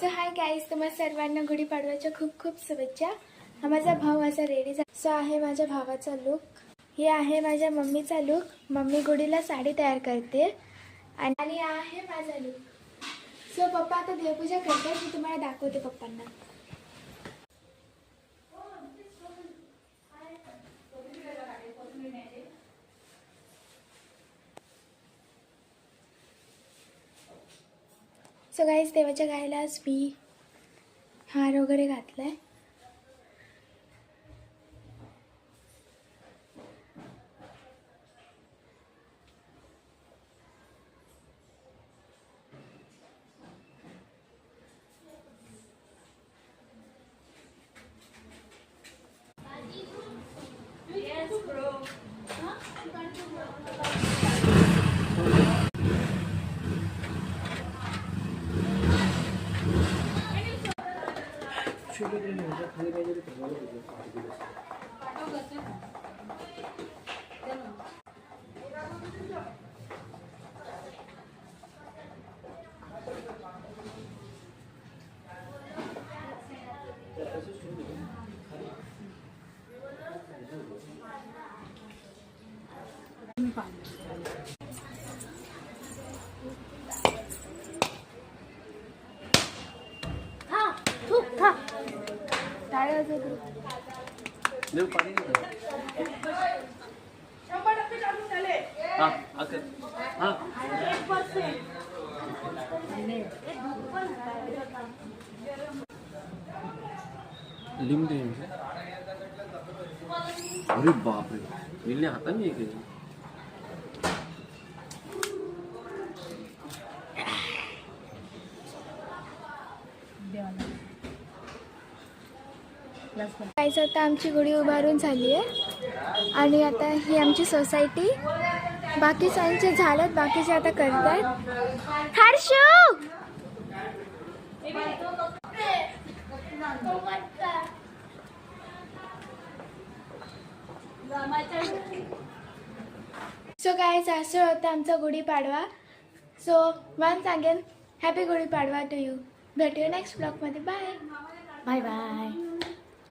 So hi guys, तुम्हा सर्वांना गुढीपाडव्याच्या खूप खूप शुभेच्छा. हा माझा भाऊ असा रेडी झाला. सो आहे माझ्या भावाचा लुक, हे आहे माझ्या मम्मीचा लुक. मम्मी गुढीला साडी तयार करते आणि आहे माझा लुक. सो पप्पा आता देवपूजा करते, मी तुम्हाला दाखवते पप्पांना. सो गाईज, देवाच्या गायला आज मी हार वगैरे घातलाय. अरे बाप रे, मिलने हाता नहीं है. गाईज, आता आमची गुढी उभारून झाली आहे आणि आता ही आमची सोसायटी. बाकी सगळ्यांचे झालेत, बाकीचे आता करतायत. हर्षू, सो गाईज, असं होतं आमचा Gudi Padwa. So once again happy Gudi Padwa to you. भेटूया नेक्स्ट ब्लॉगमध्ये. Bye bye bye.